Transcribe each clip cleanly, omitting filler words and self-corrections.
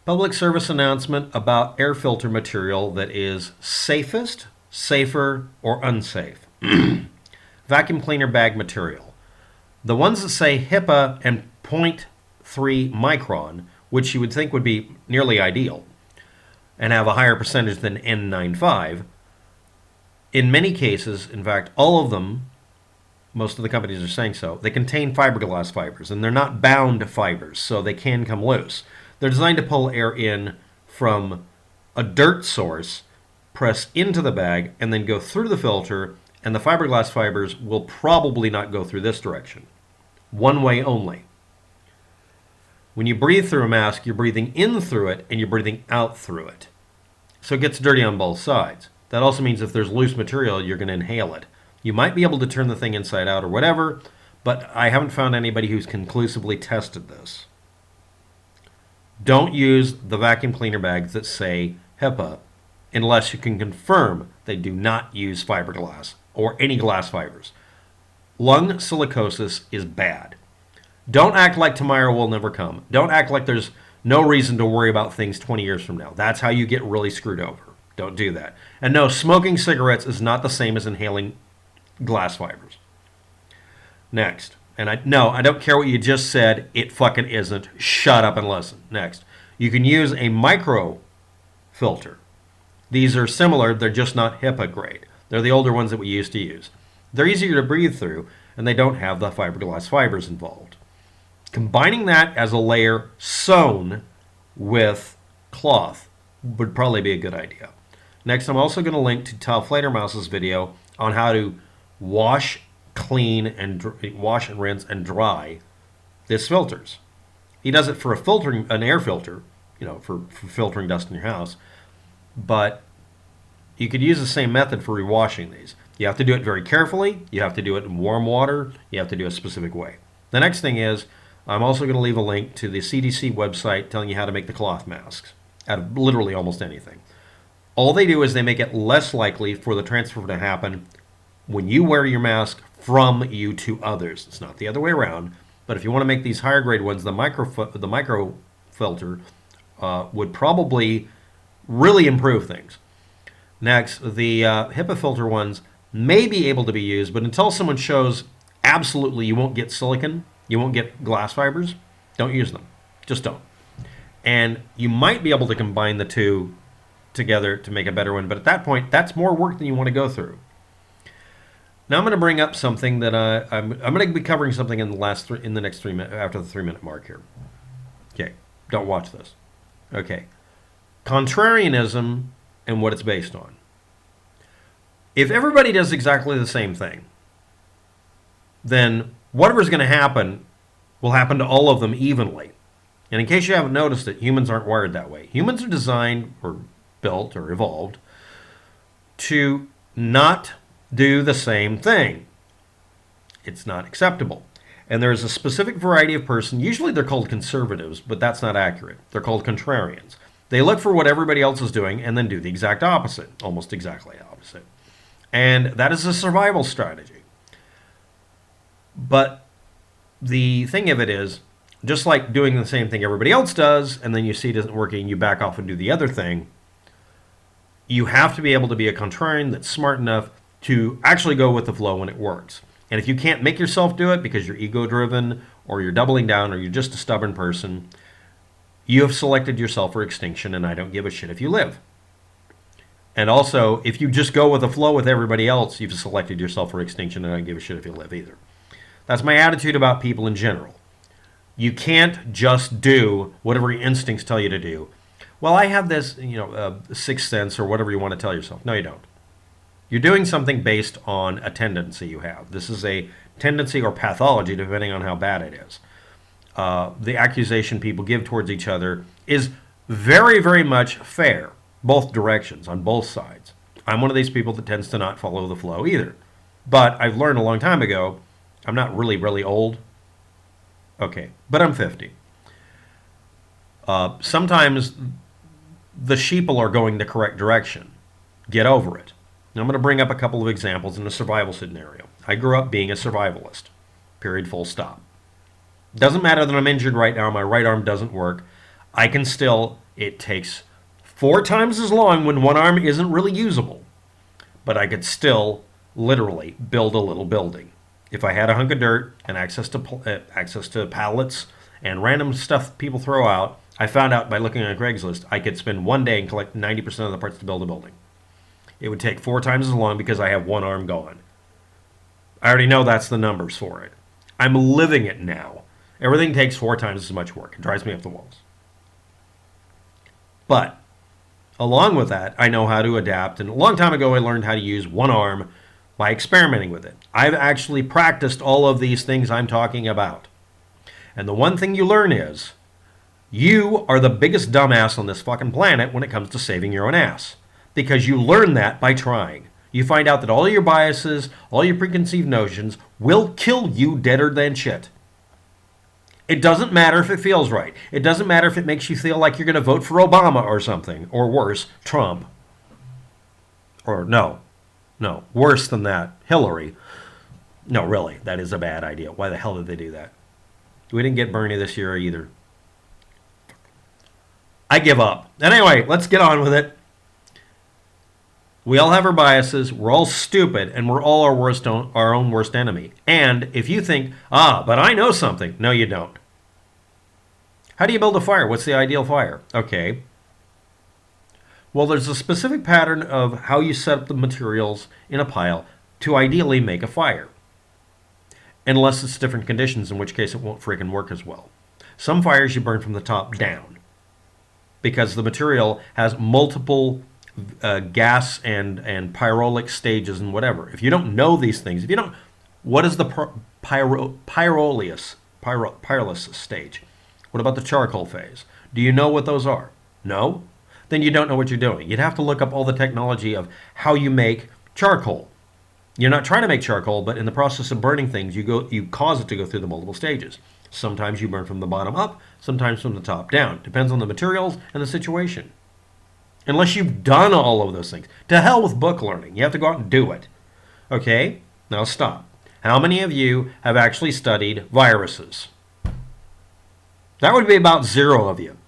Public service announcement about air filter material that is safest, safer, or unsafe. Vacuum cleaner bag material. The ones that say HEPA and 0.3 micron, which you would think would be nearly ideal, and have a higher percentage than N95, in many cases, in fact, all of them, most of the companies are saying so, they contain fiberglass fibers, and they're not bound fibers, so they can come loose. They're designed to pull air in from a dirt source, press into the bag, and then go through the filter, and the fiberglass fibers will probably not go through this direction. One way only. When you breathe through a mask, you're breathing in through it, and you're breathing out through it. So it gets dirty on both sides. That also means if there's loose material, you're going to inhale it. You might be able to turn the thing inside out or whatever, but I haven't found anybody who's conclusively tested this. Don't use the vacuum cleaner bags that say HEPA unless you can confirm they do not use fiberglass or any glass fibers. Lung silicosis is bad. Don't act like tomorrow will never come. Don't act like there's no reason to worry about things 20 years from now. That's how you get really screwed over. Don't do that. And no, smoking cigarettes is not the same as inhaling glass fibers. Next. And I don't care what you just said. It fucking isn't. Shut up and listen. Next. You can use a micro filter. These are similar. They're just not HEPA grade. They're the older ones that we used to use. They're easier to breathe through, and they don't have the fiberglass fibers involved. Combining that as a layer sewn with cloth would probably be a good idea. Next, I'm also going to link to Tal Fledermaus's video on how to wash, clean, and wash and rinse and dry this filters. He does it for an air filter, for filtering dust in your house. But you could use the same method for rewashing these. You have to do it very carefully. You have to do it in warm water. You have to do it a specific way. The next thing is, I'm also going to leave a link to the CDC website telling you how to make the cloth masks out of literally almost anything. All they do is they make it less likely for the transfer to happen when you wear your mask from you to others. It's not the other way around. But if you want to make these higher grade ones, the micro filter would probably really improve things. Next, the HEPA filter ones may be able to be used, but until someone shows absolutely you won't get silicon, you won't get glass fibers, don't use them. Just don't. And you might be able to combine the two together to make a better one, but at that point, that's more work than you want to go through. Now I'm going to bring up something that I'm going to be covering something in the next 3 minutes after the 3-minute mark here. Okay, don't watch this. Okay, contrarianism and what it's based on. If everybody does exactly the same thing, then whatever's going to happen will happen to all of them evenly. And in case you haven't noticed it, humans aren't wired that way. Humans are designed or built or evolved to not do the same thing. It's not acceptable. And there is a specific variety of person, usually they're called conservatives, but that's not accurate. They're called contrarians. They look for what everybody else is doing and then do the exact opposite, almost exactly opposite. And that is a survival strategy. But the thing of it is, just like doing the same thing everybody else does, and then you see it isn't working, you back off and do the other thing, you have to be able to be a contrarian that's smart enough to actually go with the flow when it works. And if you can't make yourself do it because you're ego-driven, or you're doubling down, or you're just a stubborn person, you have selected yourself for extinction, and I don't give a shit if you live. And also, if you just go with the flow with everybody else, you've selected yourself for extinction, and I don't give a shit if you live either. That's my attitude about people in general. You can't just do whatever your instincts tell you to do. Well, I have this, sixth sense or whatever you want to tell yourself. No, you don't. You're doing something based on a tendency you have. This is a tendency or pathology, depending on how bad it is. The accusation people give towards each other is very, very much fair, both directions, on both sides. I'm one of these people that tends to not follow the flow either. But I've learned a long time ago, I'm not really, really old. Okay, but I'm 50. Sometimes the sheeple are going the correct direction. Get over it. Now I'm going to bring up a couple of examples in a survival scenario. I grew up being a survivalist. Period, full stop. Doesn't matter that I'm injured right now, my right arm doesn't work. I can still, it takes 4 times as long when one arm isn't really usable, but I could still literally build a little building. If I had a hunk of dirt and access to pallets and random stuff people throw out, I found out by looking at Craigslist, I could spend one day and collect 90% of the parts to build a building. It would take 4 times as long because I have one arm gone. I already know that's the numbers for it. I'm living it now. Everything takes 4 times as much work. It drives me up the walls. But along with that, I know how to adapt. And a long time ago, I learned how to use one arm by experimenting with it. I've actually practiced all of these things I'm talking about. And the one thing you learn is, you are the biggest dumbass on this fucking planet when it comes to saving your own ass. Because you learn that by trying. You find out that all your biases, all your preconceived notions will kill you deader than shit. It doesn't matter if it feels right. It doesn't matter if it makes you feel like you're going to vote for Obama or something. Or worse, Trump. Or no, worse than that, Hillary. No, really, that is a bad idea. Why the hell did they do that? We didn't get Bernie this year either. I give up. And anyway, let's get on with it. We all have our biases, we're all stupid, and we're all our own worst enemy. And if you think, but I know something, no you don't. How do you build a fire? What's the ideal fire? Okay. Well, there's a specific pattern of how you set up the materials in a pile to ideally make a fire. Unless it's different conditions, in which case it won't freaking work as well. Some fires you burn from the top down because the material has multiple gas and pyrolic stages and whatever. If you don't know these things, what is the pyrolysis stage? What about the charcoal phase? Do you know what those are? No? Then you don't know what you're doing. You'd have to look up all the technology of how you make charcoal. You're not trying to make charcoal, but in the process of burning things, you cause it to go through the multiple stages. Sometimes you burn from the bottom up, sometimes from the top down. Depends on the materials and the situation. Unless you've done all of those things. To hell with book learning. You have to go out and do it. Okay? Now stop. How many of you have actually studied viruses? That would be about 0 of you.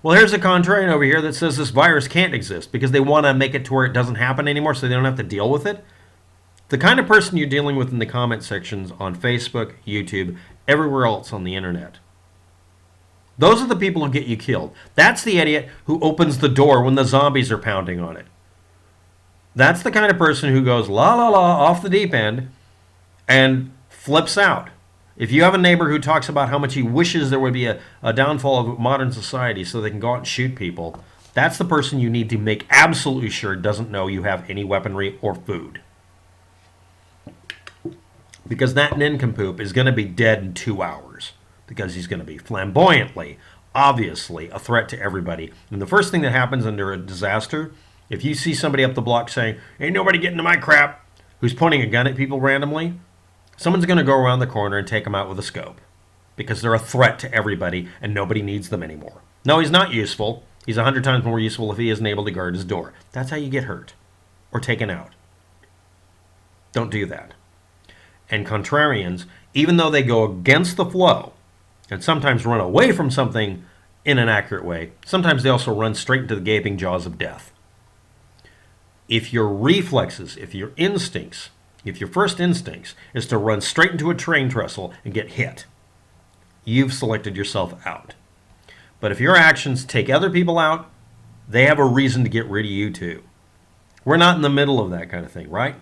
Well, here's a contrarian over here that says this virus can't exist because they want to make it to where it doesn't happen anymore so they don't have to deal with it. The kind of person you're dealing with in the comment sections on Facebook, YouTube, everywhere else on the internet. Those are the people who get you killed. That's the idiot who opens the door when the zombies are pounding on it. That's the kind of person who goes la la la off the deep end and flips out. If you have a neighbor who talks about how much he wishes there would be a downfall of modern society so they can go out and shoot people, that's the person you need to make absolutely sure doesn't know you have any weaponry or food. Because that nincompoop is going to be dead in 2 hours. Because he's going to be flamboyantly, obviously, a threat to everybody. And the first thing that happens under a disaster, if you see somebody up the block saying, ain't nobody getting to my crap, who's pointing a gun at people randomly, someone's going to go around the corner and take them out with a scope. Because they're a threat to everybody and nobody needs them anymore. No, he's not useful. He's 100 times more useful if he isn't able to guard his door. That's how you get hurt. Or taken out. Don't do that. And contrarians, even though they go against the flow, and sometimes run away from something in an accurate way, sometimes they also run straight into the gaping jaws of death. If your reflexes, if your instincts, if your first instincts is to run straight into a train trestle and get hit, you've selected yourself out. But if your actions take other people out, they have a reason to get rid of you too. We're not in the middle of that kind of thing, right?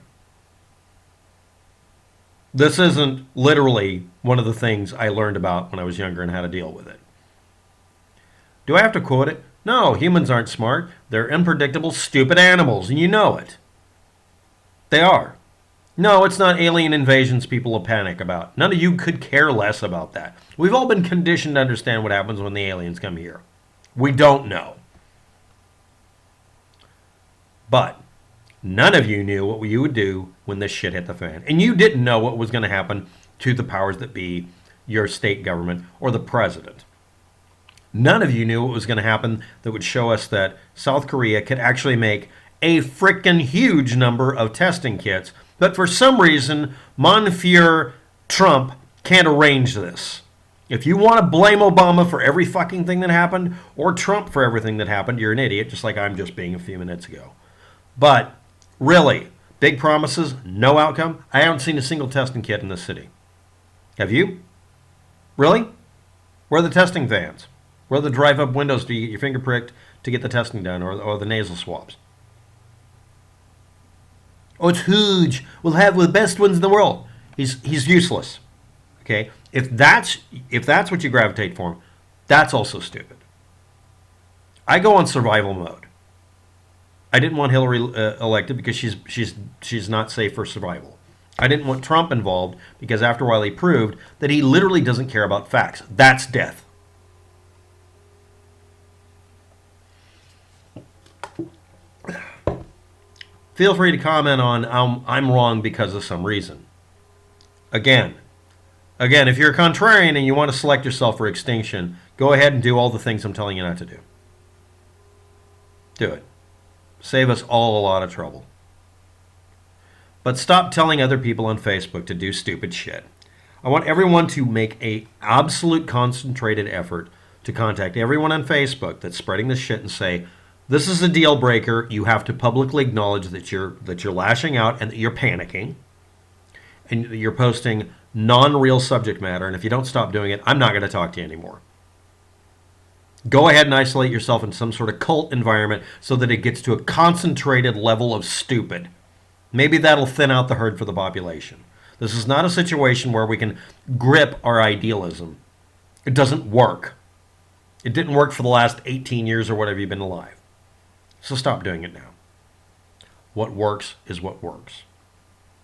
This isn't literally one of the things I learned about when I was younger and how to deal with it. Do I have to quote it? No, humans aren't smart. They're unpredictable, stupid animals, and you know it. They are. No, it's not alien invasions people will panic about. None of you could care less about that. We've all been conditioned to understand what happens when the aliens come here. We don't know. But none of you knew what you would do when this shit hit the fan. And you didn't know what was going to happen to the powers that be, your state government, or the president. None of you knew what was going to happen that would show us that South Korea could actually make a frickin' huge number of testing kits. But for some reason, Monsieur Trump can't arrange this. If you want to blame Obama for every fucking thing that happened, or Trump for everything that happened, you're an idiot, just like I'm just being a few minutes ago. But really, big promises, no outcome. I haven't seen a single testing kit in this city. Have you? Really? Where are the testing vans? Where are the drive-up windows to get your finger pricked to get the testing done, or the nasal swabs? Oh, it's huge. We'll have the best ones in the world. He's useless. Okay? If that's what you gravitate for, that's also stupid. I go on survival mode. I didn't want Hillary elected because she's not safe for survival. I didn't want Trump involved because after a while he proved that he literally doesn't care about facts. That's death. Feel free to comment on I'm wrong because of some reason. Again, if you're a contrarian and you want to select yourself for extinction, go ahead and do all the things I'm telling you not to do. Do it. Save us all a lot of trouble. But stop telling other people on Facebook to do stupid shit. I want everyone to make an absolute concentrated effort to contact everyone on Facebook that's spreading this shit and say, this is a deal breaker. You have to publicly acknowledge that you're lashing out and that you're panicking. And you're posting non-real subject matter. And if you don't stop doing it, I'm not going to talk to you anymore. Go ahead and isolate yourself in some sort of cult environment so that it gets to a concentrated level of stupid. Maybe that'll thin out the herd for the population. This is not a situation where we can grip our idealism. It doesn't work. It didn't work for the last 18 years or whatever you've been alive. So stop doing it now. What works is what works.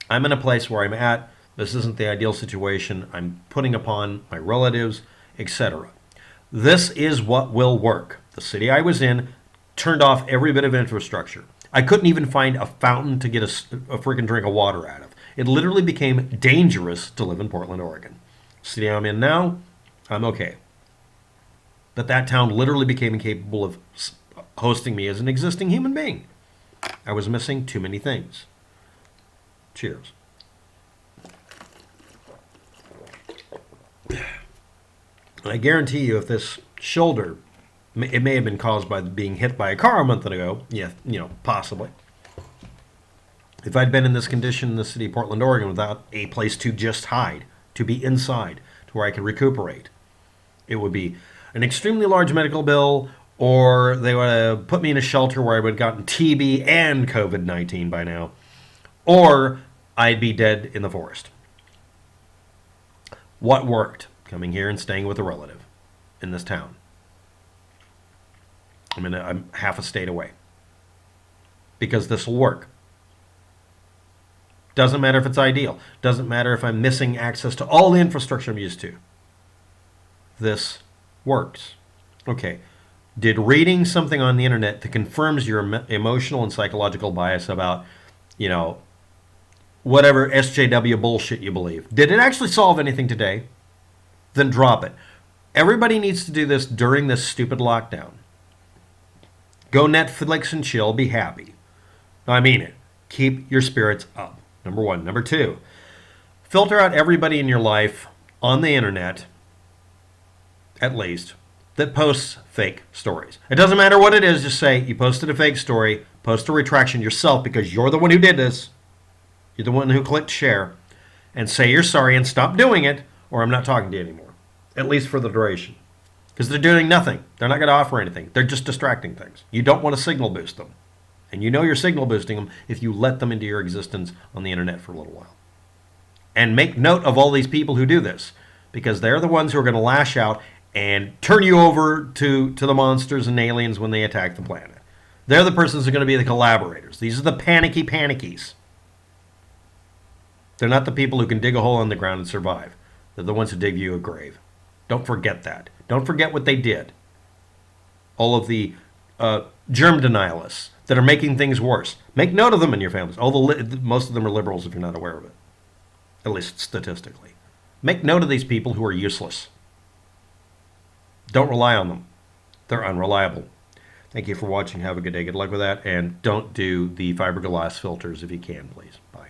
I'm in a place where I'm at. This isn't the ideal situation. I'm putting upon my relatives, etc. This is what will work. The city I was in turned off every bit of infrastructure. I couldn't even find a fountain to get a freaking drink of water out of. It literally became dangerous to live in Portland, Oregon. The city I'm in now, I'm okay. But that town literally became incapable of hosting me as an existing human being. I was missing too many things. Cheers. I guarantee you if this shoulder, it may have been caused by being hit by a car a month ago. Yeah, possibly. If I'd been in this condition in the city of Portland, Oregon, without a place to just hide, to be inside, to where I could recuperate, it would be an extremely large medical bill, or they would have put me in a shelter where I would have gotten TB and COVID-19 by now, or I'd be dead in the forest. What worked? Coming here and staying with a relative in this town. I'm half a state away. Because this will work. Doesn't matter if it's ideal. Doesn't matter if I'm missing access to all the infrastructure I'm used to. This works. Okay. Did reading something on the internet that confirms your emotional and psychological bias about, whatever SJW bullshit you believe, did it actually solve anything today? Then drop it. Everybody needs to do this during this stupid lockdown. Go Netflix and chill, be happy. I mean it. Keep your spirits up. Number one. Number two, filter out everybody in your life on the internet, at least, that posts fake stories. It doesn't matter what it is, just say you posted a fake story, post a retraction yourself because you're the one who did this. You're the one who clicked share, and say you're sorry and stop doing it, or I'm not talking to you anymore, at least for the duration. Because they're doing nothing. They're not going to offer anything. They're just distracting things. You don't want to signal boost them. And you know you're signal boosting them if you let them into your existence on the internet for a little while. And make note of all these people who do this, because they're the ones who are going to lash out and turn you over to the monsters and aliens when they attack the planet. They're the persons who are going to be the collaborators. These are the panicky panikies. They're not the people who can dig a hole in the ground and survive. They're the ones who dig you a grave. Don't forget that. Don't forget what they did. All of the germ denialists that are making things worse. Make note of them in your families. Most of them are liberals if you're not aware of it, at least statistically. Make note of these people who are useless. Don't rely on them. They're unreliable. Thank you for watching. Have a good day. Good luck with that. And don't do the fiberglass filters if you can, please. Bye.